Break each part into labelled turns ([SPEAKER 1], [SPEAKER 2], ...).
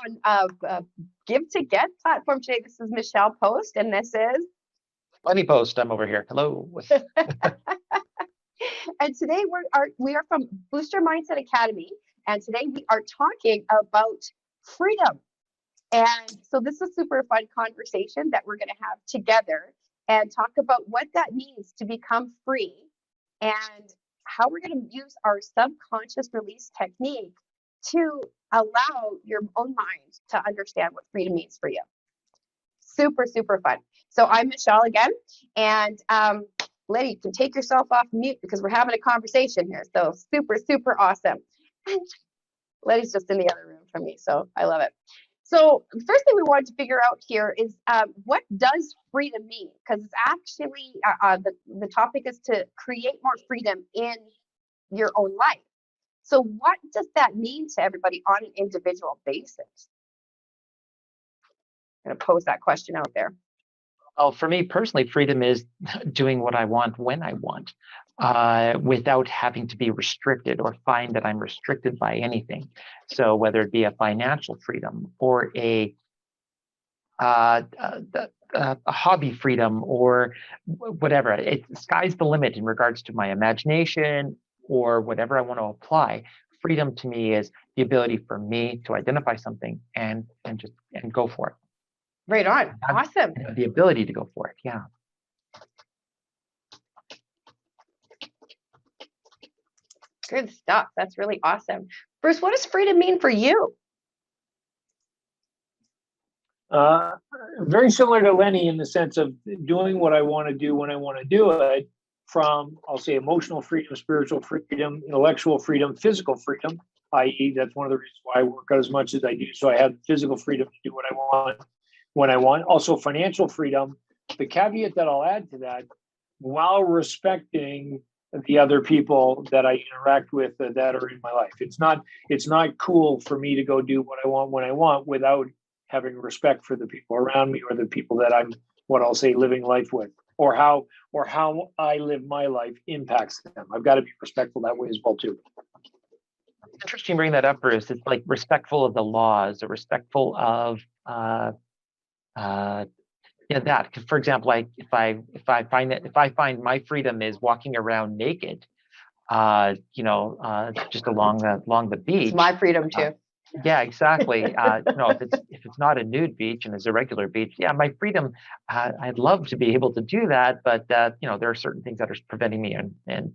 [SPEAKER 1] on Give to Get platform today. This is Michelle Post, and this is
[SPEAKER 2] Lenny Post. I'm over here. Hello.
[SPEAKER 1] And today we are from Booster Mindset Academy, and today we are talking about freedom. And so this is a super fun conversation that we're going to have together and talk about what that means to become free and how we're going to use our subconscious release technique to allow your own mind to understand what freedom means for you. Super, super fun. So I'm Michelle again, and Letty, you can take yourself off mute because we're having a conversation here. So super, super awesome. And Letty's just in the other room from me, so I love it. So the first thing we wanted to figure out here is what does freedom mean? Because it's actually the topic is to create more freedom in your own life. So what does that mean to everybody on an individual basis? I'm going to pose that question out there.
[SPEAKER 2] Well, for me personally, freedom is doing what I want when I want, without having to be restricted or find that I'm restricted by anything. So whether it be a financial freedom or a hobby freedom or whatever, sky's the limit in regards to my imagination or whatever I want to apply. Freedom to me is the ability for me to identify something and go for it.
[SPEAKER 1] Right on. Awesome.
[SPEAKER 2] The ability to go for it. Yeah.
[SPEAKER 1] Good stuff. That's really awesome. Bruce, what does freedom mean for you?
[SPEAKER 3] Very similar to Lenny in the sense of doing what I want to do when I want to do it, from, I'll say, emotional freedom, spiritual freedom, intellectual freedom, physical freedom, i.e. that's one of the reasons why I work out as much as I do. So I have physical freedom to do what I want when I want. Also financial freedom. The caveat that I'll add to that, while respecting the other people that I interact with that are in my life. It's not cool for me to go do what I want when I want without having respect for the people around me or the people that I'm, what I'll say, living life with, or how I live my life impacts them. I've got to be respectful that way as well too.
[SPEAKER 2] Interesting bringing that up, Bruce. It's like respectful of the laws or respectful of that. For example, like if I find my freedom is walking around naked, just along the beach.
[SPEAKER 1] It's my freedom too.
[SPEAKER 2] Yeah, exactly. If it's not a nude beach and it's a regular beach, yeah, my freedom. I'd love to be able to do that, but there are certain things that are preventing me, and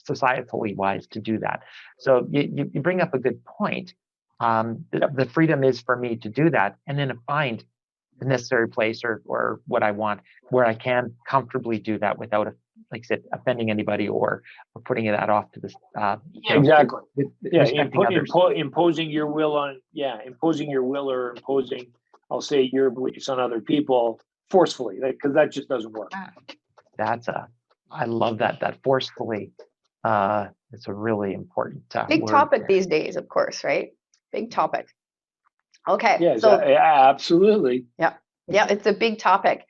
[SPEAKER 2] societally wise, to do that. So you bring up a good point. The freedom is for me to do that, and then to find the necessary place or what I want where I can comfortably do that without, like I said, offending anybody or putting that off to this.
[SPEAKER 3] Exactly.
[SPEAKER 2] Imposing
[SPEAKER 3] your will or imposing, I'll say, your beliefs on other people forcefully, because that just doesn't work.
[SPEAKER 2] I love that forcefully. It's a really important
[SPEAKER 1] big
[SPEAKER 2] word
[SPEAKER 1] topic
[SPEAKER 2] there.
[SPEAKER 1] these days, of course, right? Big topic. Okay.
[SPEAKER 3] Yes,
[SPEAKER 1] so
[SPEAKER 3] absolutely.
[SPEAKER 1] Yeah, it's a big topic.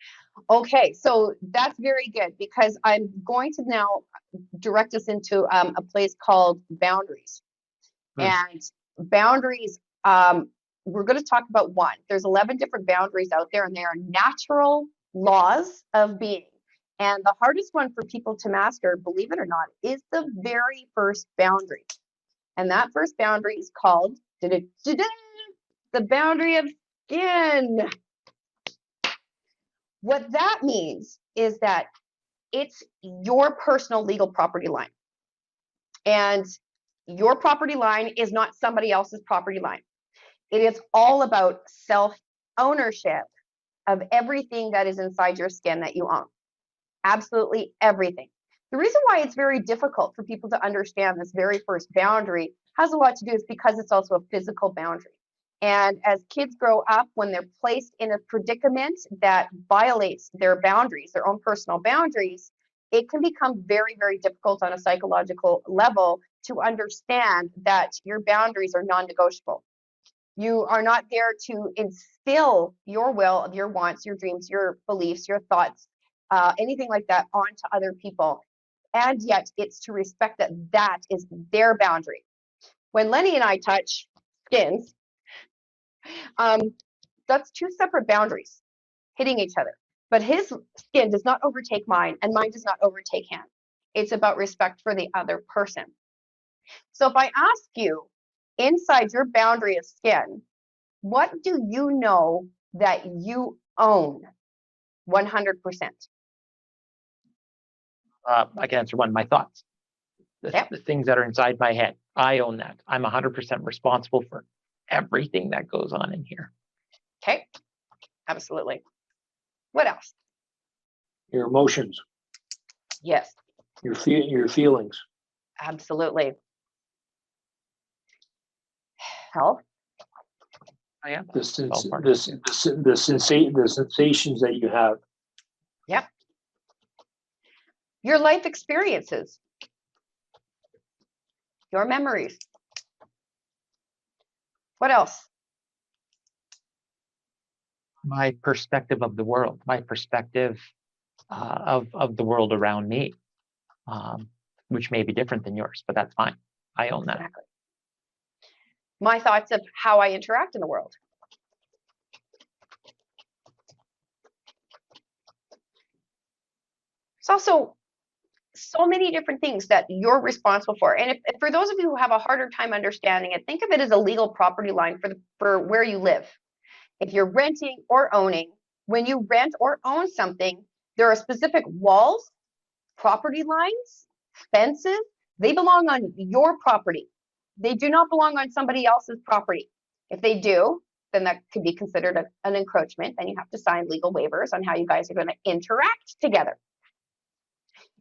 [SPEAKER 1] Okay, so that's very good because I'm going to now direct us into a place called boundaries. And boundaries, we're going to talk about one. There's 11 different boundaries out there, and they are natural laws of being. And the hardest one for people to master, believe it or not, is the very first boundary. And that first boundary is called the boundary of skin. What that means is that it's your personal legal property line. And your property line is not somebody else's property line. It is all about self-ownership of everything that is inside your skin that you own. Absolutely everything. The reason why it's very difficult for people to understand this very first boundary has a lot to do is because it's also a physical boundary. And as kids grow up, when they're placed in a predicament that violates their boundaries, their own personal boundaries, it can become very, very difficult on a psychological level to understand that your boundaries are non-negotiable. You are not there to instill your will of your wants, your dreams, your beliefs, your thoughts, anything like that onto other people. And yet it's to respect that that is their boundary. When Lenny and I touch skins, That's two separate boundaries hitting each other. But his skin does not overtake mine, and mine does not overtake him. It's about respect for the other person. So if I ask you, inside your boundary of skin, what do you know that you own 100%?
[SPEAKER 2] I can answer one, my thoughts. The things that are inside my head. I own that. I'm 100% responsible for everything that goes on in here.
[SPEAKER 1] Okay, absolutely. What else?
[SPEAKER 3] Your emotions,
[SPEAKER 1] Yes,
[SPEAKER 3] your feelings.
[SPEAKER 1] absolutely. Health.
[SPEAKER 2] Oh, yeah.
[SPEAKER 3] The sensations that you have.
[SPEAKER 1] Yep. Your life experiences. Your memories. What else?
[SPEAKER 2] My perspective of the world, my perspective of the world around me, which may be different than yours, but that's fine. I own that.
[SPEAKER 1] Exactly. My thoughts of how I interact in the world. It's also so many different things that you're responsible for. And if for those of you who have a harder time understanding it, think of it as a legal property line for where you live. If you're renting or owning, when you rent or own something, there are specific walls, property lines, fences. They belong on your property. They do not belong on somebody else's property. If they do, then that could be considered an encroachment. Then you have to sign legal waivers on how you guys are going to interact together.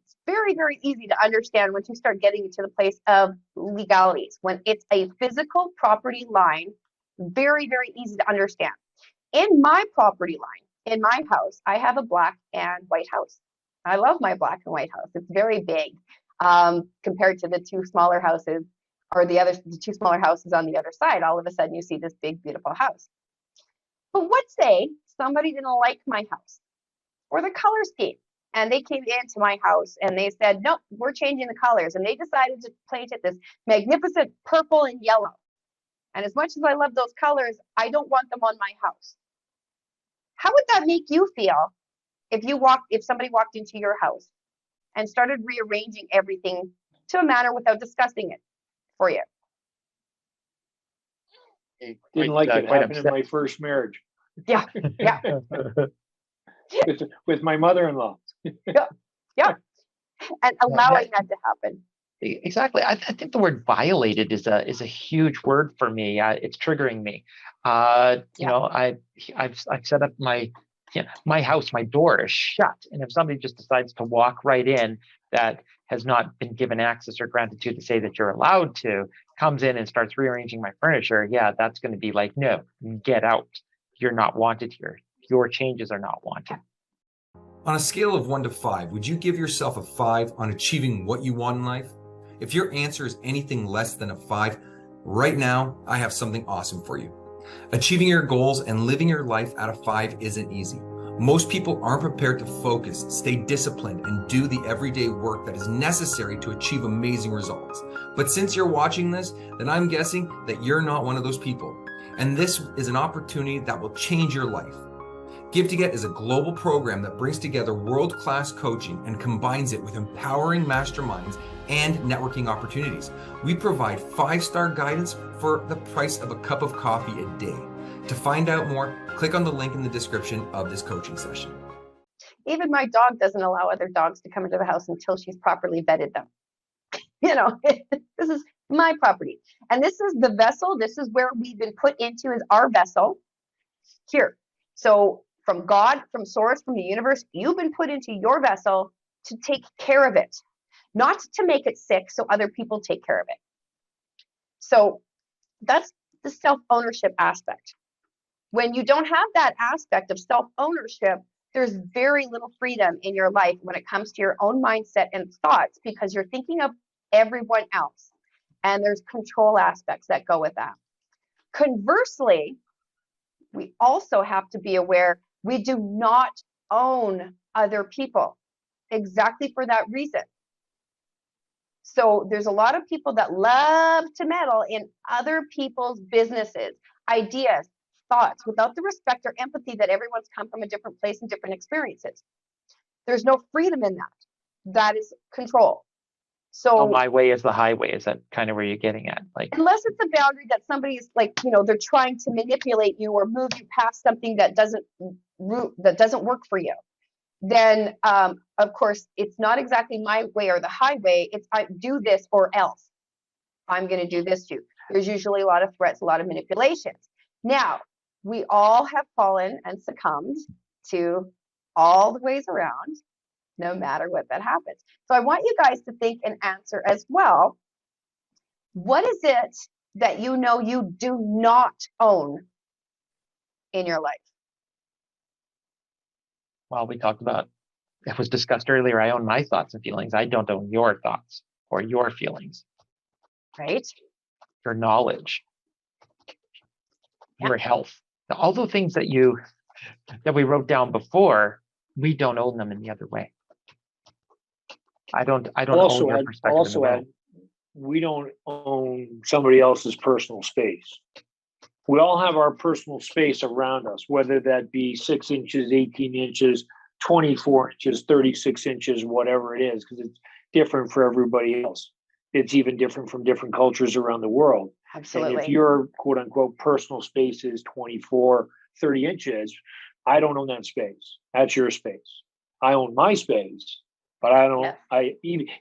[SPEAKER 1] It's very, very easy to understand once you start getting into the place of legalities. When it's a physical property line, very, very easy to understand. In my property line, in my house, I have a black and white house. I love my black and white house. It's very big compared to the two smaller houses or the two smaller houses on the other side. All of a sudden, you see this big, beautiful house. But what say somebody didn't like my house or the color scheme, and they came into my house and they said, "Nope, we're changing the colors," and they decided to paint it this magnificent purple and yellow. And as much as I love those colors, I don't want them on my house. How would that make you feel if somebody walked into your house and started rearranging everything to a manner without discussing it for you?
[SPEAKER 3] Didn't like it. Happened in my first marriage.
[SPEAKER 1] Yeah, yeah.
[SPEAKER 3] with my mother-in-law.
[SPEAKER 1] Yeah. And allowing that to happen.
[SPEAKER 2] Exactly. I think the word violated is a huge word for me. It's triggering me. You know, I've set up my house, my door is shut. And if somebody just decides to walk right in that has not been given access or gratitude to say that you're allowed to, comes in and starts rearranging my furniture, yeah, that's going to be like, no, get out. You're not wanted here. Your changes are not wanted.
[SPEAKER 4] On a scale of 1 to 5, would you give yourself a 5 on achieving what you want in life? If your answer is anything less than a 5, right now, I have something awesome for you. Achieving your goals and living your life at a 5 isn't easy. Most people aren't prepared to focus, stay disciplined, and do the everyday work that is necessary to achieve amazing results. But since you're watching this, then I'm guessing that you're not one of those people. And this is an opportunity that will change your life. Give to Get is a global program that brings together world-class coaching and combines it with empowering masterminds and networking opportunities. We provide 5-star guidance for the price of a cup of coffee a day. To find out more, click on the link in the description of this coaching session.
[SPEAKER 1] Even my dog doesn't allow other dogs to come into the house until she's properly vetted them. You know, this is my property. And this is the vessel. This is where we've been put into as our vessel here. So from God, from source, from the universe, you've been put into your vessel to take care of it, not to make it sick so other people take care of it. So that's the self-ownership aspect. When you don't have that aspect of self-ownership, there's very little freedom in your life when it comes to your own mindset and thoughts, because you're thinking of everyone else. And there's control aspects that go with that. Conversely, we also have to be aware we do not own other people, exactly for that reason. So there's a lot of people that love to meddle in other people's businesses, ideas, thoughts, without the respect or empathy that everyone's come from a different place and different experiences. There's no freedom in that. That is control. So
[SPEAKER 2] my way is the highway. Is that kind of where you're getting at? Like,
[SPEAKER 1] unless it's a boundary that somebody's like, they're trying to manipulate you or move you past something that doesn't work for you, then of course it's not exactly my way or the highway. It's I do this or else I'm going to do this to you. There's usually a lot of threats, a lot of manipulations. Now, we all have fallen and succumbed to all the ways around, no matter what that happens. So I want you guys to think and answer as well. What is it that you know you do not own in your life?
[SPEAKER 2] well, we talked about, it was discussed earlier, I own my thoughts and feelings. I don't own your thoughts or your feelings,
[SPEAKER 1] Right?
[SPEAKER 2] your knowledge,
[SPEAKER 1] Yeah.
[SPEAKER 2] your health. All the things that we wrote down before, we don't own them in the other way. I don't own your perspective.
[SPEAKER 3] Also add, we don't own somebody else's personal space. We all have our personal space around us, whether that be 6 inches, 18 inches, 24 inches, 36 inches, whatever it is, because it's different for everybody else. It's even different from different cultures around the world.
[SPEAKER 1] Absolutely.
[SPEAKER 3] And if your quote unquote personal space is 24, 30 inches, I don't own that space. That's your space. I own my space, but I don't,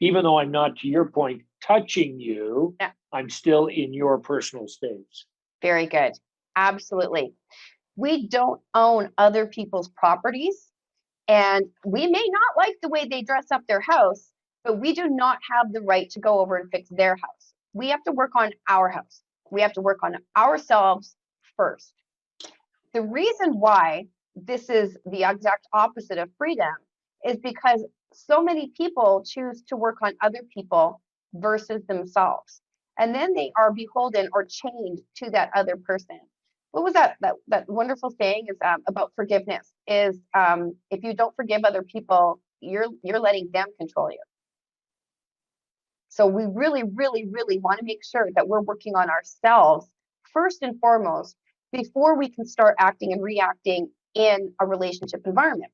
[SPEAKER 3] even though I'm not, to your point, touching you, I'm still in your personal space.
[SPEAKER 1] Very good. Absolutely. We don't own other people's properties, and we may not like the way they dress up their house, but we do not have the right to go over and fix their house. We have to work on our house. We have to work on ourselves first. The reason why this is the exact opposite of freedom is because so many people choose to work on other people versus themselves. And then they are beholden or chained to that other person. What was that wonderful saying is about forgiveness is if you don't forgive other people, you're letting them control you. So we really, really, really want to make sure that we're working on ourselves first and foremost before we can start acting and reacting in a relationship environment.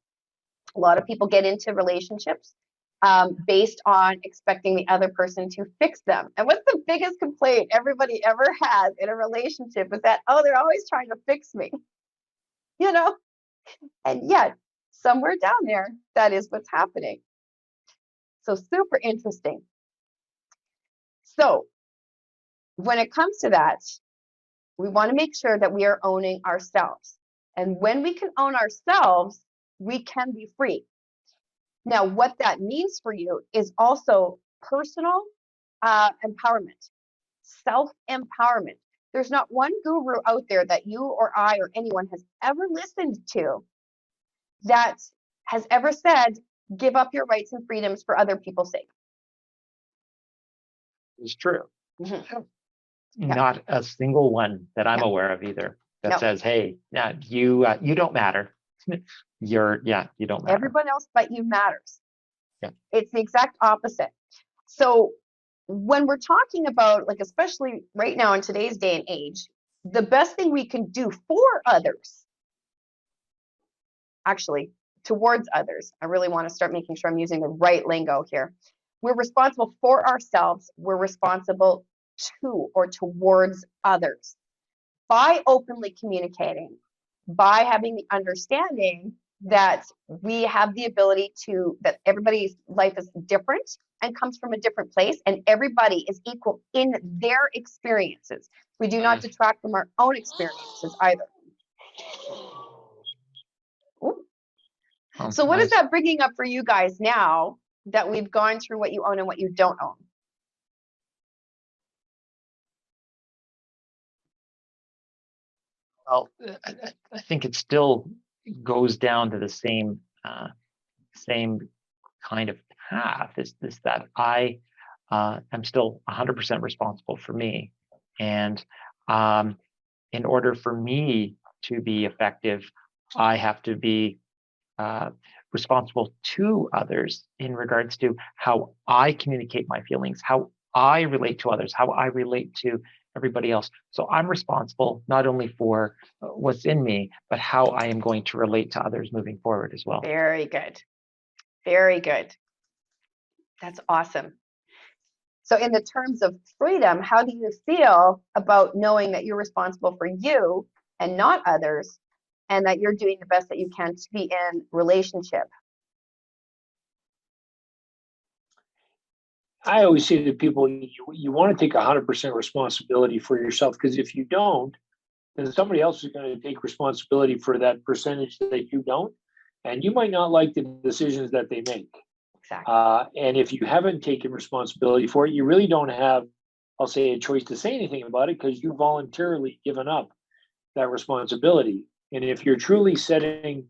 [SPEAKER 1] A lot of people get into relationships based on expecting the other person to fix them. And what's the biggest complaint everybody ever has in a relationship is that, oh, they're always trying to fix me, And yet, somewhere down there, that is what's happening. So super interesting. So when it comes to that, we want to make sure that we are owning ourselves. And when we can own ourselves, we can be free. Now, what that means for you is also personal empowerment, self-empowerment. There's not one guru out there that you or I or anyone has ever listened to that has ever said, give up your rights and freedoms for other people's sake.
[SPEAKER 2] It's true.
[SPEAKER 1] Mm-hmm.
[SPEAKER 2] Not a single one that I'm aware of either that says, hey, you don't matter. You don't matter.
[SPEAKER 1] Everyone else but you matters.
[SPEAKER 2] Yeah.
[SPEAKER 1] It's the exact opposite. So when we're talking about, like, especially right now in today's day and age, the best thing we can do for others, actually towards others, I really want to start making sure I'm using the right lingo here. We're responsible for ourselves. We're responsible to or towards others by openly communicating, by having the understanding that we have the ability to, that everybody's life is different and comes from a different place, and everybody is equal in their experiences. We do not detract from our own experiences either. Ooh. So what is that bringing up for you guys now that we've gone through what you own and what you don't own?
[SPEAKER 2] Well, I think it still goes down to the same kind of path. Is that I am still 100% responsible for me, and in order for me to be effective, I have to be responsible to others in regards to how I communicate my feelings, how I relate to others, how I relate to everybody else. So I'm responsible not only for what's in me, but how I am going to relate to others moving forward as well.
[SPEAKER 1] Very good. Very good. That's awesome. So in the terms of freedom, how do you feel about knowing that you're responsible for you and not others, and that you're doing the best that you can to be in relationship?
[SPEAKER 3] I always say to people, you want to take 100% responsibility for yourself, because if you don't, then somebody else is going to take responsibility for that percentage that you don't, and you might not like the decisions that they make.
[SPEAKER 1] Exactly.
[SPEAKER 3] And if you haven't taken responsibility for it, you really don't have, I'll say, a choice to say anything about it, because you voluntarily given up that responsibility. And if you're truly setting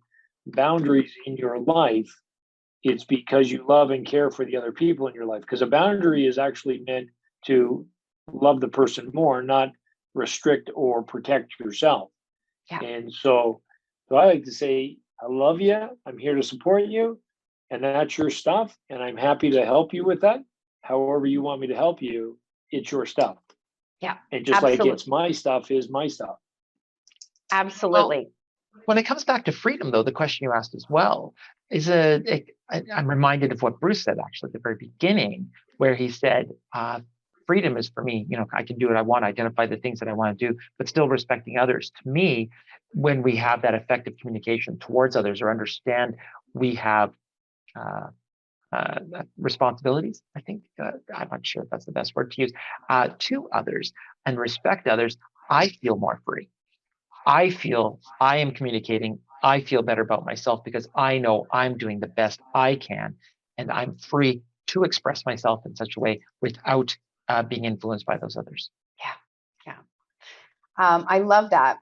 [SPEAKER 3] boundaries in your life, it's because you love and care for the other people in your life. Because a boundary is actually meant to love the person more, not restrict or protect yourself.
[SPEAKER 1] Yeah.
[SPEAKER 3] And so I like to say, I love you. I'm here to support you. And that's your stuff. And I'm happy to help you with that. However you want me to help you, it's your stuff.
[SPEAKER 1] Yeah.
[SPEAKER 3] And just
[SPEAKER 1] absolutely.
[SPEAKER 3] like it's my stuff is my stuff.
[SPEAKER 1] Absolutely.
[SPEAKER 2] Well, when it comes back to freedom, though, the question you asked as well is I'm reminded of what Bruce said actually at the very beginning, where he said, freedom is for me, I can do what I want, identify the things that I want to do, but still respecting others. To me, when we have that effective communication towards others or understand we have responsibilities, I think, I'm not sure if that's the best word to use, to others and respect others, I feel more free. I feel I am communicating. I feel better about myself because I know I'm doing the best I can, and I'm free to express myself in such a way without being influenced by those others.
[SPEAKER 1] Yeah. I love that.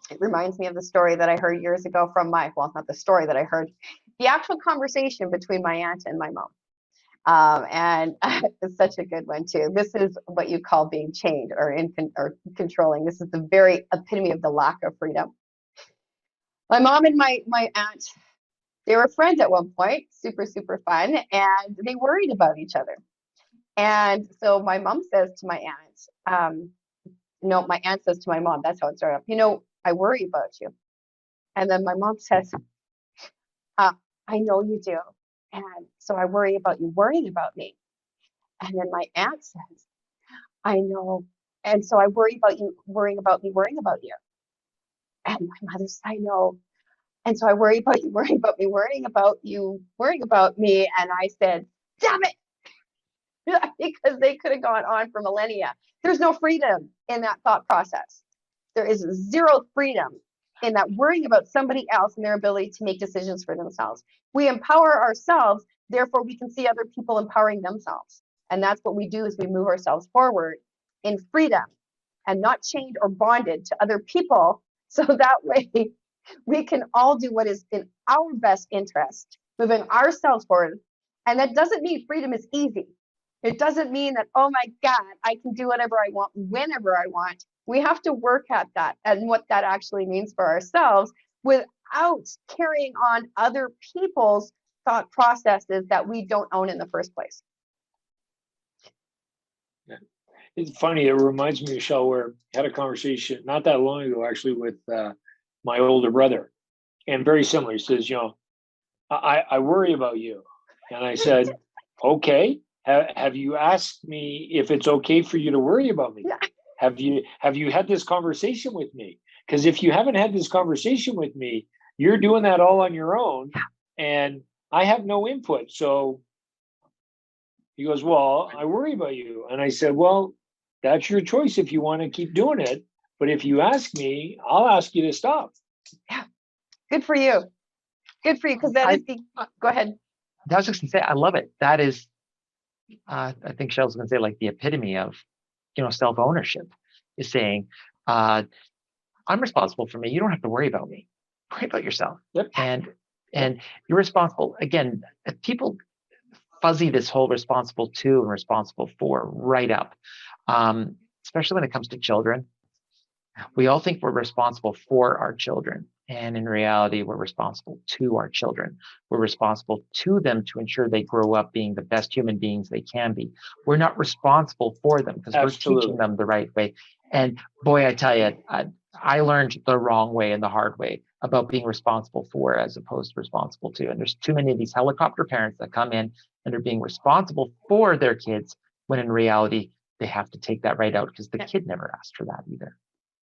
[SPEAKER 1] It reminds me of the story that I heard years ago from not the story that I heard, the actual conversation between my aunt and my mom. And it's such a good one too. This is what you call being chained or controlling. This is the very epitome of the lack of freedom. My mom and my aunt, they were friends at one point, super, super fun, and they worried about each other. And so my mom says to my aunt, no, my aunt says to my mom, that's how it started off, I worry about you. And then my mom says, I know you do. And so I worry about you worrying about me. And then my aunt says, I know. And so I worry about you worrying about me worrying about you. And my mother says, I know. And so I worry about you worrying about me worrying about you worrying about me. And I said, damn it. Because they could have gone on for millennia. There's no freedom in that thought process. There is zero freedom in that worrying about somebody else and their ability to make decisions for themselves. We empower ourselves, therefore we can see other people empowering themselves. And that's what we do, is we move ourselves forward in freedom and not chained or bonded to other people. So that way we can all do what is in our best interest, moving ourselves forward. And that doesn't mean freedom is easy. It doesn't mean that, oh my God, I can do whatever I want, whenever I want. We have to work at that and what that actually means for ourselves without carrying on other people's thought processes that we don't own in the first place.
[SPEAKER 3] Yeah. It's funny. It reminds me, Michelle, where I had a conversation not that long ago, actually, with my older brother. And very similar. He says, I worry about you. And I said, okay. Have you asked me if it's okay for you to worry about me?
[SPEAKER 1] Yeah.
[SPEAKER 3] Have you had this conversation with me? Because if you haven't had this conversation with me, you're doing that all on your own, and I have no input. So he goes, well, I worry about you. And I said, well, that's your choice if you want to keep doing it. But if you ask me, I'll ask you to stop.
[SPEAKER 1] Yeah. Good for you. Good for you. Because that is go ahead.
[SPEAKER 2] I was just going to say, I love it. That is, I think Cheryl's going to say, like the epitome of, self-ownership, is saying, I'm responsible for me. You don't have to worry about me. Worry about yourself.
[SPEAKER 3] Yep.
[SPEAKER 2] And you're responsible. Again, people fuzzy this whole responsible to and responsible for right up, especially when it comes to children. We all think we're responsible for our children. And in reality, we're responsible to our children. We're responsible to them to ensure they grow up being the best human beings they can be. We're not responsible for them because we're teaching them the right way. And boy, I tell you, I learned the wrong way and the hard way about being responsible for as opposed to responsible to. And there's too many of these helicopter parents that come in and are being responsible for their kids when in reality, they have to take that right out because the kid never asked for that either.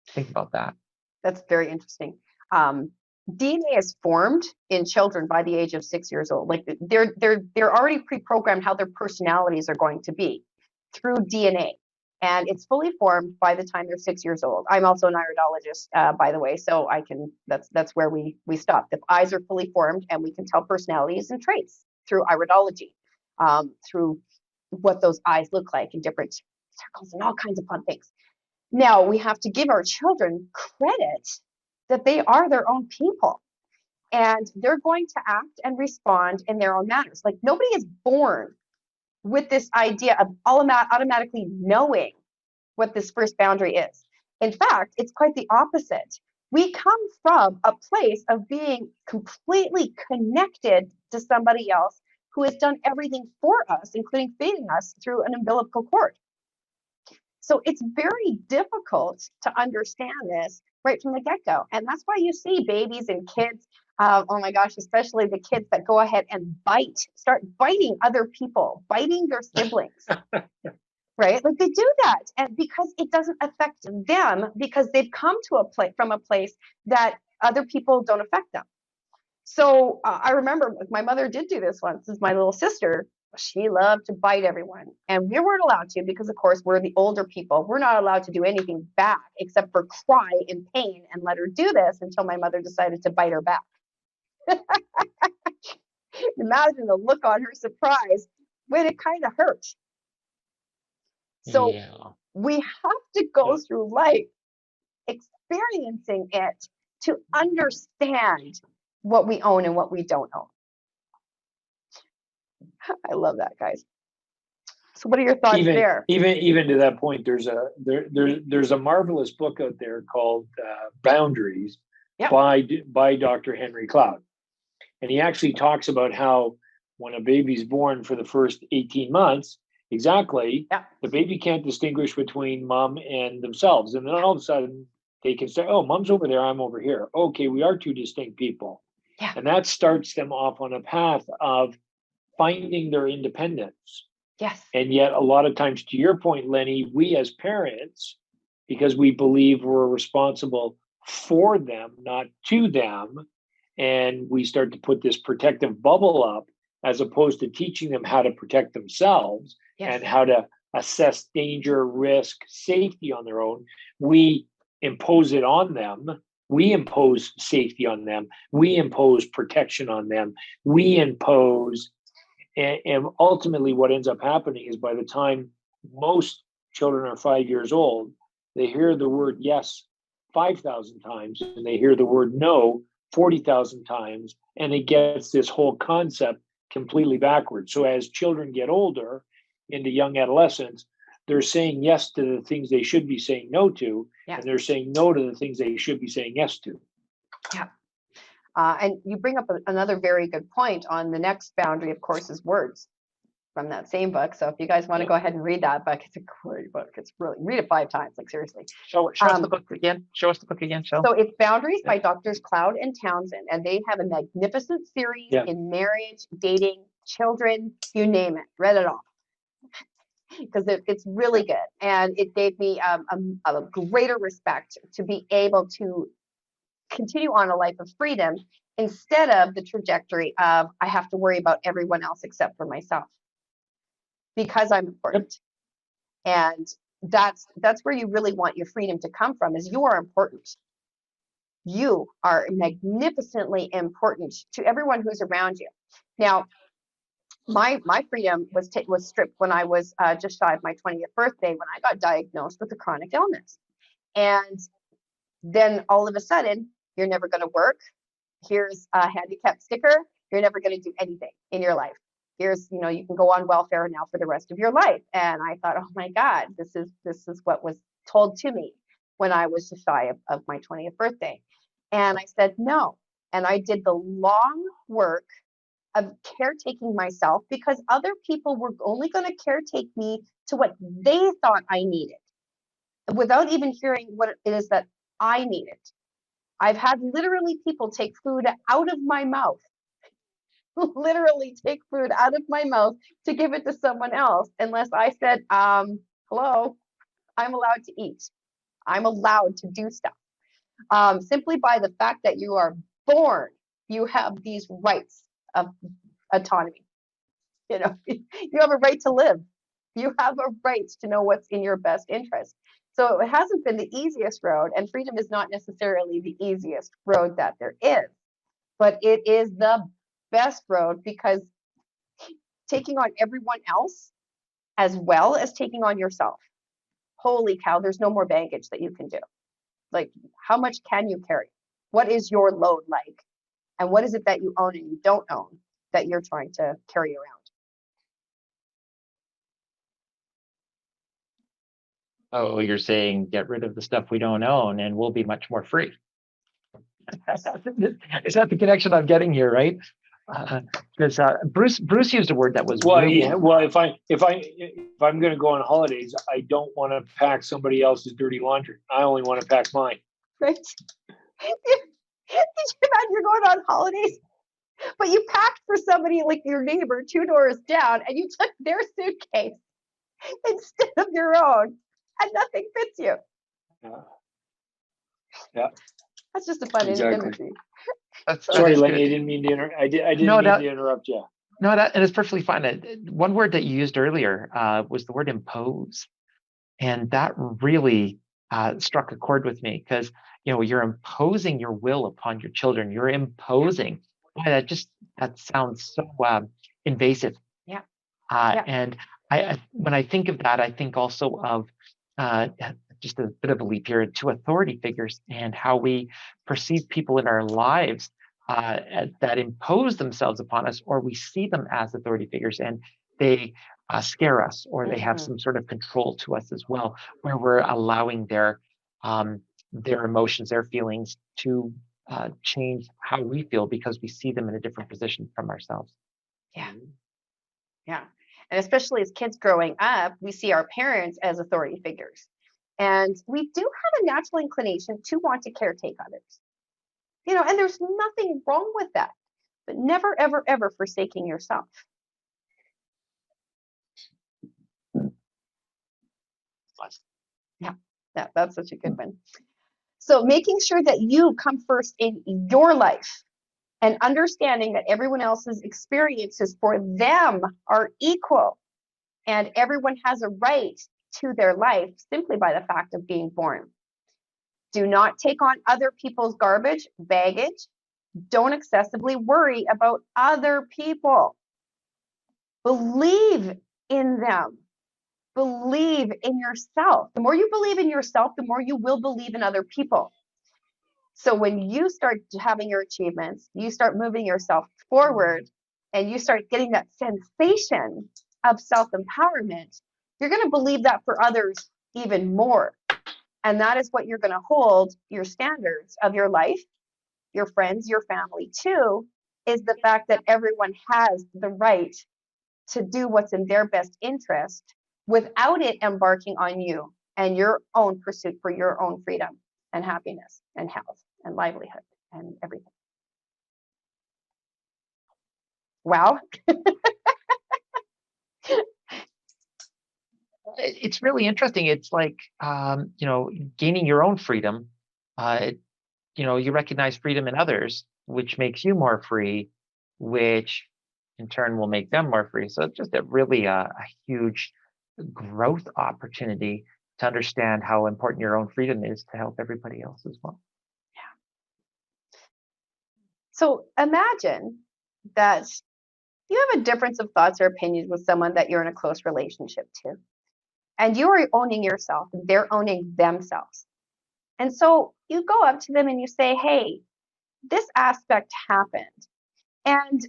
[SPEAKER 2] Think about that.
[SPEAKER 1] That's very interesting. DNA is formed in children by the age of 6 years old. Like they're already pre-programmed how their personalities are going to be through DNA, and it's fully formed by the time they're 6 years old. I'm also an iridologist, by the way, so I can. That's where we stop. The eyes are fully formed, and we can tell personalities and traits through iridology, through what those eyes look like in different circles and all kinds of fun things. Now we have to give our children credit that they are their own people and they're going to act and respond in their own manners. Like nobody is born with this idea of automatically knowing what this first boundary is. In fact, it's quite the opposite. We come from a place of being completely connected to somebody else who has done everything for us, including feeding us through an umbilical cord. So it's very difficult to understand this right from the get-go. And that's why you see babies and kids, oh my gosh, especially the kids that go ahead and start biting other people, biting their siblings, right? Like they do that. And because it doesn't affect them, because they've come to from a place that other people don't affect them. So I remember my mother did do this once. This is my little sister. She loved to bite everyone. And we weren't allowed to because, of course, we're the older people. We're not allowed to do anything back except for cry in pain and let her do this until my mother decided to bite her back. Imagine the look on her surprise when it kind of hurt. So we have to go through life experiencing it to understand what we own and what we don't own. I love that, guys. So what are your thoughts there?
[SPEAKER 3] Even to that point, there's a marvelous book out there called Boundaries by Dr. Henry Cloud. And he actually talks about how when a baby's born for the first 18 months, the baby can't distinguish between mom and themselves. And then all of a sudden they can say, oh, mom's over there, I'm over here. Okay, we are two distinct people. Yeah. And that starts them off on a path of finding their independence.
[SPEAKER 1] Yes.
[SPEAKER 3] And yet a lot of times, to your point, Lenny, we as parents, because we believe we're responsible for them, not to them, and we start to put this protective bubble up as opposed to teaching them how to protect themselves and how to assess danger, risk, safety on their own. We impose it on them. We impose safety on them. We impose protection on them. We impose. And ultimately, what ends up happening is by the time most children are 5 years old, they hear the word yes 5,000 times, and they hear the word no 40,000 times, and it gets this whole concept completely backwards. So as children get older into young adolescence, they're saying yes to the things they should be saying no to, and they're saying no to the things they should be saying yes to.
[SPEAKER 1] Yeah. And you bring up another very good point on the next boundary, of course, is words from that same book. So if you guys want to go ahead and read that book, it's a great book. It's really, read it 5 times, like seriously.
[SPEAKER 2] Show us the book again. Show us the book again, Shel.
[SPEAKER 1] So it's Boundaries by Drs. Cloud and Townsend, and they have a magnificent series in marriage, dating, children, you name it. Read it all. Because it's really good. And it gave me a greater respect to be able to continue on a life of freedom instead of the trajectory of I have to worry about everyone else except for myself because I'm important. And that's where you really want your freedom to come from, is you are important. You are magnificently important to everyone who's around you. Now, my freedom was stripped when I was just shy of my 20th birthday when I got diagnosed with a chronic illness. And then all of a sudden, you're never going to work. Here's a handicap sticker. You're never going to do anything in your life. Here's, you can go on welfare now for the rest of your life. And I thought, oh my God, this is what was told to me when I was just shy of my 20th birthday. And I said no. And I did the long work of caretaking myself, because other people were only going to caretake me to what they thought I needed, without even hearing what it is that I needed. I've had literally people take food out of my mouth, literally take food out of my mouth to give it to someone else, unless I said, hello, I'm allowed to eat. I'm allowed to do stuff. Simply by the fact that you are born, you have these rights of autonomy. You know, you have a right to live. You have a right to know what's in your best interest. So it hasn't been the easiest road, and freedom is not necessarily the easiest road that there is, but it is the best road, because taking on everyone else as well as taking on yourself, holy cow, there's no more baggage that you can do. Like, how much can you carry? What is your load like? And what is it that you own and you don't own that you're trying to carry around?
[SPEAKER 2] Oh, you're saying get rid of the stuff we don't own and we'll be much more free. Is that the connection I'm getting here, right? Because Bruce used a word that was really...
[SPEAKER 3] Well, if I'm going to go on holidays, I don't want to pack somebody else's dirty laundry. I only want to pack mine.
[SPEAKER 1] Right? Did you imagine you're going on holidays, but you packed for somebody like your neighbor 2 doors down, and you took their suitcase instead of your own, and nothing fits you?
[SPEAKER 3] Yeah.
[SPEAKER 1] That's just a fun
[SPEAKER 3] Exactly.
[SPEAKER 1] imagery.
[SPEAKER 3] Sorry, Lenny, I didn't mean to interrupt you.
[SPEAKER 2] No, and it's perfectly fine. One word that you used earlier was the word impose. And that really struck a chord with me, because, you're imposing your will upon your children. You're imposing. Boy, that sounds so invasive.
[SPEAKER 1] Yeah.
[SPEAKER 2] And when I think of that, I think also of just a bit of a leap here to authority figures and how we perceive people in our lives that impose themselves upon us, or we see them as authority figures and they scare us, or they have some sort of control to us as well, where we're allowing their emotions, their feelings to change how we feel because we see them in a different position from ourselves.
[SPEAKER 1] Yeah. Yeah. And especially as kids growing up, we see our parents as authority figures. And we do have a natural inclination to want to caretake others. And there's nothing wrong with that, but never, ever, ever forsaking yourself. Yeah, that's such a good one. So making sure that you come first in your life, and understanding that everyone else's experiences for them are equal, and everyone has a right to their life simply by the fact of being born. Do not take on other people's garbage, baggage. Don't excessively worry about other people. Believe in them. Believe in yourself. The more you believe in yourself, the more you will believe in other people. So when you start having your achievements, you start moving yourself forward, and you start getting that sensation of self-empowerment, you're going to believe that for others even more. And that is what you're going to hold your standards of your life, your friends, your family too, is the fact that everyone has the right to do what's in their best interest without it embarking on you and your own pursuit for your own freedom and happiness and health and livelihood and everything. Wow.
[SPEAKER 2] It's really interesting. It's like, gaining your own freedom. You recognize freedom in others, which makes you more free, which in turn will make them more free. So it's just a huge growth opportunity to understand how important your own freedom is to help everybody else as well.
[SPEAKER 1] Yeah. So imagine that you have a difference of thoughts or opinions with someone that you're in a close relationship to, and you are owning yourself and they're owning themselves. And so you go up to them and you say, hey, this aspect happened, and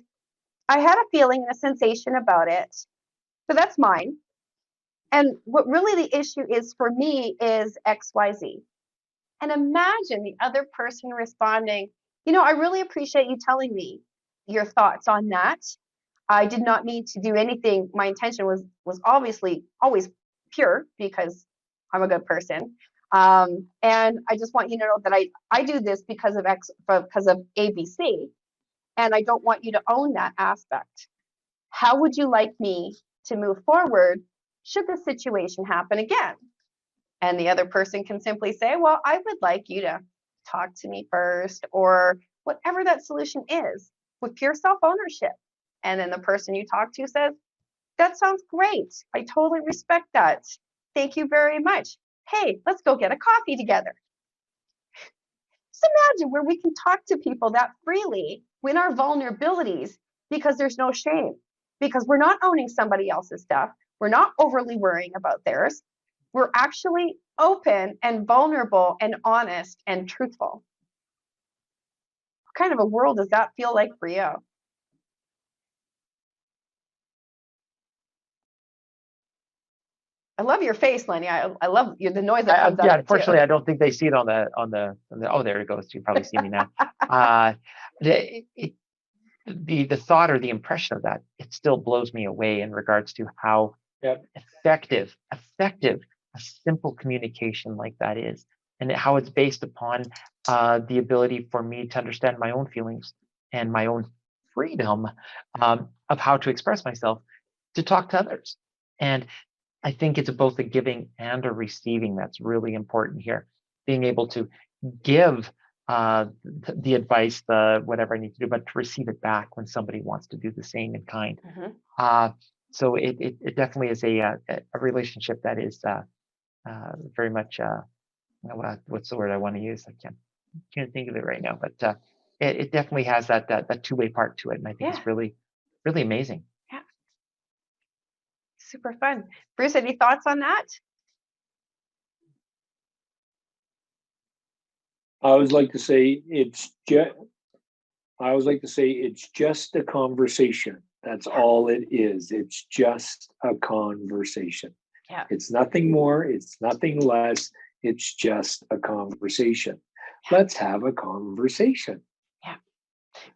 [SPEAKER 1] I had a feeling and a sensation about it. So that's mine. And what really the issue is for me is XYZ. And imagine the other person responding, I really appreciate you telling me your thoughts on that. I did not mean to do anything. My intention was obviously always pure because I'm a good person. And I just want you to know that I do this because of ABC, and I don't want you to own that aspect. How would you like me to move forward should the situation happen again? And the other person can simply say, well, I would like you to talk to me first, or whatever that solution is, with pure self-ownership. And then the person you talk to says, that sounds great. I totally respect that. Thank you very much. Hey, let's go get a coffee together. Just imagine where we can talk to people that freely in our vulnerabilities, because there's no shame, because we're not owning somebody else's stuff. We're not overly worrying about theirs. We're actually open and vulnerable and honest and truthful. What kind of a world does that feel like for you? I love your face, Lenny. I love the noise that comes out.
[SPEAKER 2] Yeah, unfortunately, I don't think they see it on the oh, there it goes. You probably see me now. The thought or the impression of that, it still blows me away in regards to how effective a simple communication like that is, and how it's based upon the ability for me to understand my own feelings and my own freedom of how to express myself, to talk to others. And I think it's both a giving and a receiving that's really important here. Being able to give the advice, the whatever I need to do, but to receive it back when somebody wants to do the same in kind. Mm-hmm. So it definitely is a relationship that is very much what's the word I want to use? I can't think of it right now, but it definitely has that two-way part to it, and I think it's really, really amazing.
[SPEAKER 1] Yeah, super fun. Bruce, any thoughts on that?
[SPEAKER 3] I always like to say it's just a conversation. That's all it is. It's just a conversation.
[SPEAKER 1] Yeah.
[SPEAKER 3] It's nothing more. It's nothing less. It's just a conversation. Let's have a conversation.
[SPEAKER 1] Yeah.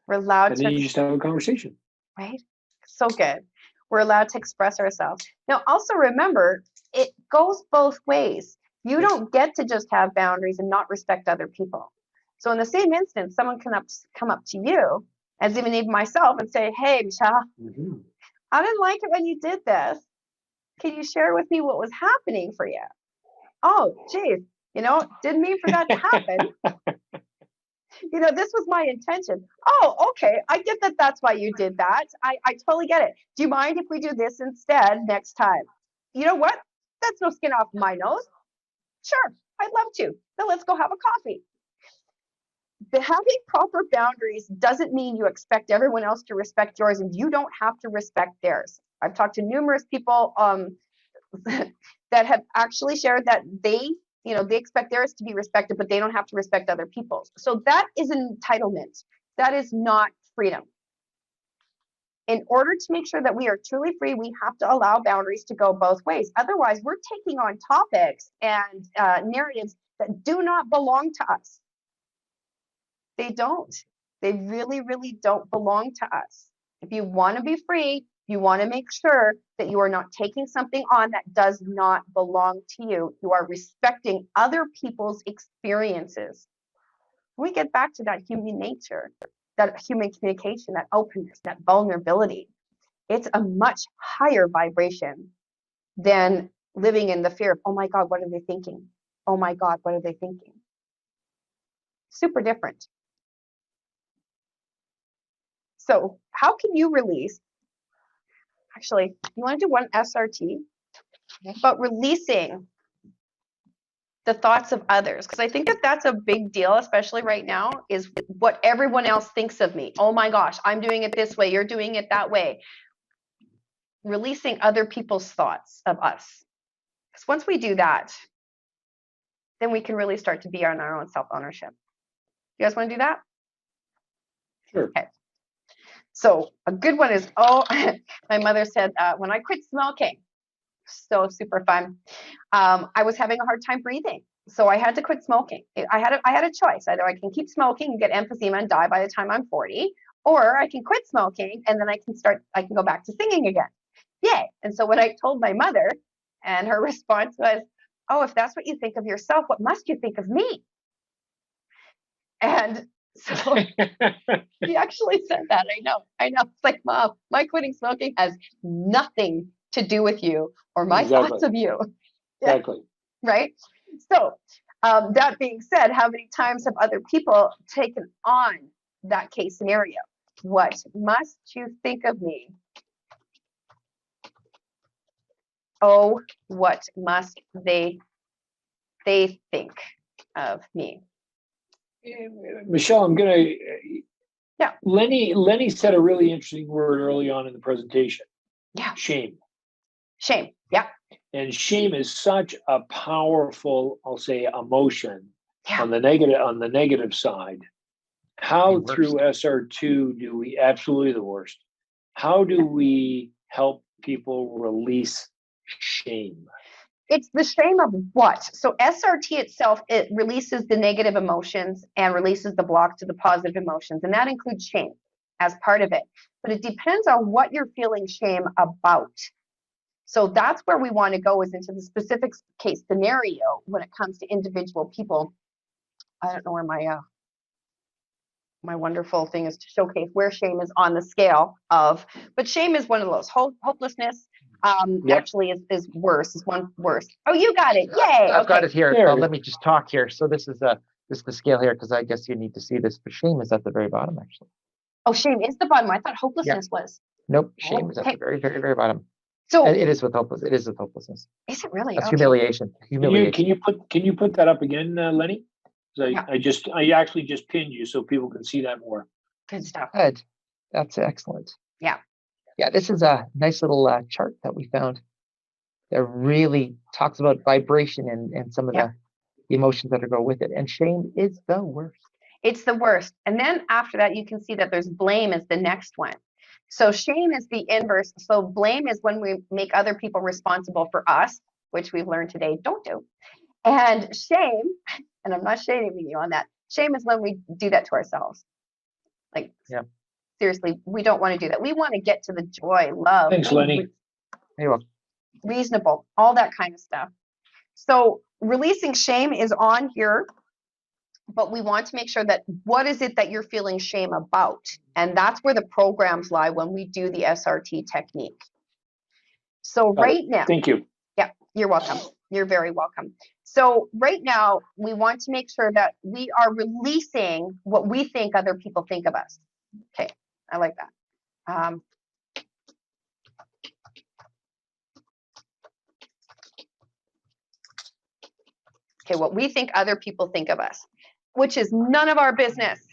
[SPEAKER 1] We're allowed
[SPEAKER 3] to. And then you just have a conversation.
[SPEAKER 1] Right? So good. We're allowed to express ourselves. Now, also remember, it goes both ways. You don't get to just have boundaries and not respect other people. So in the same instance, someone can come up to you, as even myself, and say, hey, Michelle, I didn't like it when you did this. Can you share with me what was happening for you? Oh, geez, didn't mean for that to happen. This was my intention. Oh, okay. I get that that's why you did that. I totally get it. Do you mind if we do this instead next time? You know what? That's no skin off my nose. Sure, I'd love to. Then let's go have a coffee. But having proper boundaries doesn't mean you expect everyone else to respect yours, and you don't have to respect theirs. I've talked to numerous people that have actually shared that they expect theirs to be respected, but they don't have to respect other people's. So that is an entitlement. That is not freedom. In order to make sure that we are truly free, we have to allow boundaries to go both ways. Otherwise, we're taking on topics and narratives that do not belong to us. They don't. They really, really don't belong to us. If you want to be free, you want to make sure that you are not taking something on that does not belong to you. You are respecting other people's experiences. We get back to that human nature, that human communication, that openness, that vulnerability. It's a much higher vibration than living in the fear of, oh my God, what are they thinking? Oh my God, what are they thinking? Super different. So how can you release? Actually, you want to do one SRT about releasing the thoughts of others, because I think that that's a big deal, especially right now, is what everyone else thinks of me. Oh my gosh, I'm doing it this way, you're doing it that way. Releasing other people's thoughts of us. Because once we do that, then we can really start to be on our own self-ownership. You guys want to do that?
[SPEAKER 3] Sure.
[SPEAKER 1] Okay. So a good one is, my mother said, when I quit smoking, so super fun. I was having a hard time breathing. So I had to quit smoking. I had a choice. Either I can keep smoking and get emphysema and die by the time I'm 40, or I can quit smoking and then I can go back to singing again. Yay. And so when I told my mother, and her response was, oh, if that's what you think of yourself, what must you think of me? And so she actually said that. I know. It's like, Mom, my quitting smoking has nothing to do with you or my thoughts of you.
[SPEAKER 3] Exactly.
[SPEAKER 1] Right? So, that being said, how many times have other people taken on that case scenario? What must you think of me? Oh, what must they think of me?
[SPEAKER 3] Michelle, I'm gonna.
[SPEAKER 1] Yeah.
[SPEAKER 3] Lenny said a really interesting word early on in the presentation.
[SPEAKER 1] Yeah.
[SPEAKER 3] Shame.
[SPEAKER 1] Shame. Yeah.
[SPEAKER 3] And shame is such a powerful, I'll say, emotion on the negative side. How through SR2 do we absolutely the worst? How do we help people release shame?
[SPEAKER 1] It's the shame of what? So SRT itself, it releases the negative emotions and releases the block to the positive emotions. And that includes shame as part of it. But it depends on what you're feeling shame about. So that's where we want to go, is into the specific case scenario when it comes to individual people. I don't know where my wonderful thing is to showcase where shame is on the scale of, but shame is one of those. Hopelessness actually is worse, is one worse. Oh, you got it. Yay.
[SPEAKER 2] I've got it here.
[SPEAKER 3] There.
[SPEAKER 2] Let me just talk here. So this is the scale here, because I guess you need to see this, but shame is at the very bottom, actually.
[SPEAKER 1] Oh, shame is the bottom. I thought hopelessness was.
[SPEAKER 2] Nope, shame is at the very, very, very bottom.
[SPEAKER 1] So
[SPEAKER 2] it is with hopelessness. It is with hopelessness.
[SPEAKER 1] Is it really?
[SPEAKER 2] That's
[SPEAKER 1] Okay.
[SPEAKER 2] humiliation.
[SPEAKER 3] Can you put that up again, Lenny?
[SPEAKER 1] Yeah.
[SPEAKER 3] I actually just pinned you so people can see that more.
[SPEAKER 1] Good stuff.
[SPEAKER 2] Good. That's excellent.
[SPEAKER 1] Yeah.
[SPEAKER 2] Yeah, this is a nice little chart that we found that really talks about vibration and some of the emotions that go with it. And shame is the worst.
[SPEAKER 1] It's the worst. And then after that, you can see that there's blame is the next one. So shame is the inverse. So blame is when we make other people responsible for us, which we've learned today, don't do. And shame, and I'm not shaming you on that, shame is when we do that to ourselves. Like, seriously, we don't want to do that. We want to get to the joy, love.
[SPEAKER 3] Thanks, Lenny.
[SPEAKER 2] You're welcome.
[SPEAKER 1] Reasonable, all that kind of stuff. So releasing shame is on here, but we want to make sure that what is it that you're feeling shame about? And that's where the programs lie when we do the SRT technique. So right now,
[SPEAKER 3] thank you.
[SPEAKER 1] Yeah, you're welcome. You're very welcome. So right now, we want to make sure that we are releasing what we think other people think of us. Okay, I like that. Okay, what we think other people think of us, which is none of our business.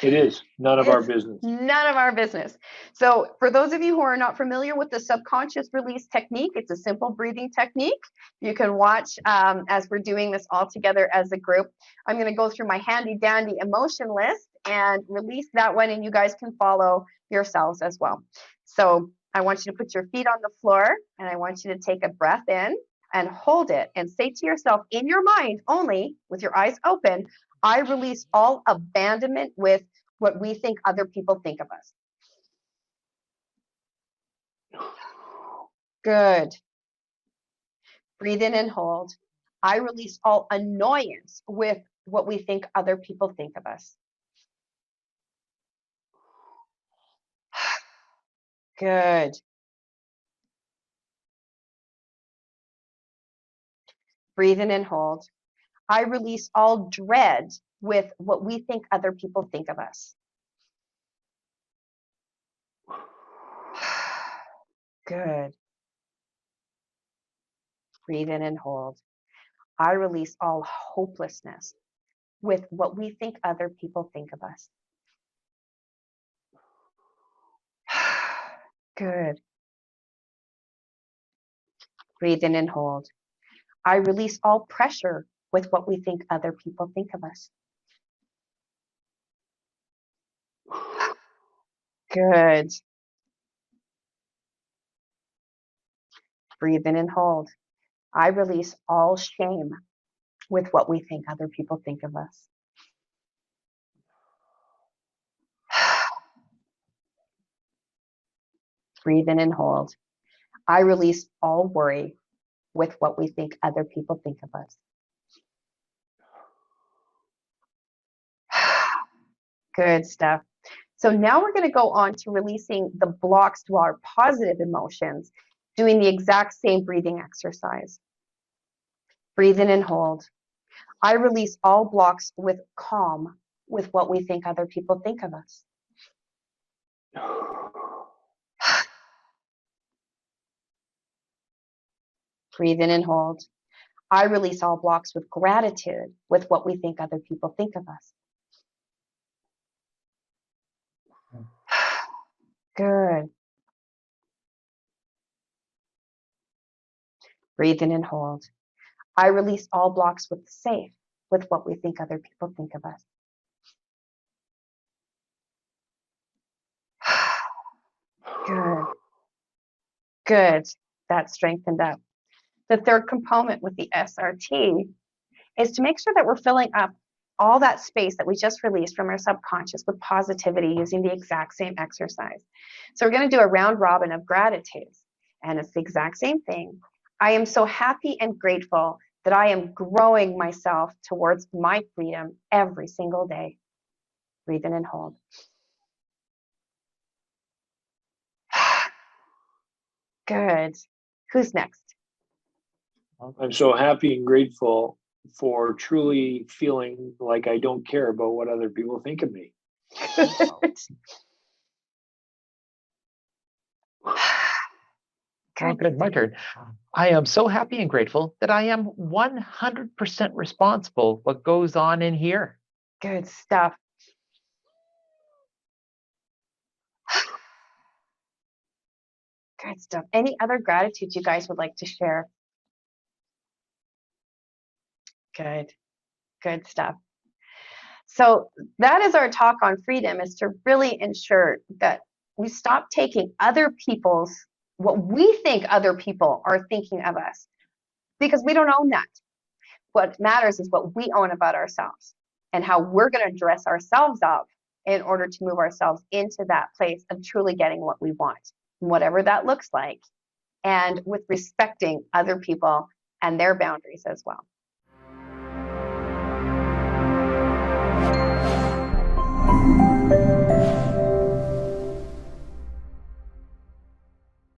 [SPEAKER 3] It is none of our business.
[SPEAKER 1] None of our business. So for those of you who are not familiar with the subconscious release technique, it's a simple breathing technique. You can watch as we're doing this all together as a group. I'm going to go through my handy dandy emotion list and release that one, and you guys can follow yourselves as well. So I want you to put your feet on the floor, and I want you to take a breath in and hold it and say to yourself in your mind only, with your eyes open, I release all abandonment with what we think other people think of us. Good. Breathe in and hold. I release all annoyance with what we think other people think of us. Good. Breathe in and hold. I release all dread with what we think other people think of us. Good. Breathe in and hold. I release all hopelessness with what we think other people think of us. Good. Breathe in and hold. I release all pressure with what we think other people think of us. Good. Breathe in and hold. I release all shame with what we think other people think of us. Breathe in and hold. I release all worry with what we think other people think of us. Good stuff. So now we're going to go on to releasing the blocks to our positive emotions, doing the exact same breathing exercise. Breathe in and hold. I release all blocks with calm with what we think other people think of us. Breathe in and hold. I release all blocks with gratitude with what we think other people think of us. Good. Breathe in and hold. I release all blocks with safe with what we think other people think of us. Good. Good. That strengthened up. The third component with the SRT is to make sure that we're filling up all that space that we just released from our subconscious with positivity using the exact same exercise. So we're going to do a round robin of gratitudes, and it's the exact same thing. I am so happy and grateful that I am growing myself towards my freedom every single day. Breathe in and hold. Good. Who's next?
[SPEAKER 3] I'm so happy and grateful for truly feeling like I don't care about what other people think of me.
[SPEAKER 2] Oh, good. My turn. I am so happy and grateful that I am 100% responsible what goes on in here.
[SPEAKER 1] Good stuff. Good stuff. Any other gratitudes you guys would like to share? Good. Good stuff. So that is our talk on freedom, is to really ensure that we stop taking other people's, what we think other people are thinking of us, because we don't own that. What matters is what we own about ourselves and how we're going to dress ourselves up in order to move ourselves into that place of truly getting what we want, whatever that looks like, and with respecting other people and their boundaries as well.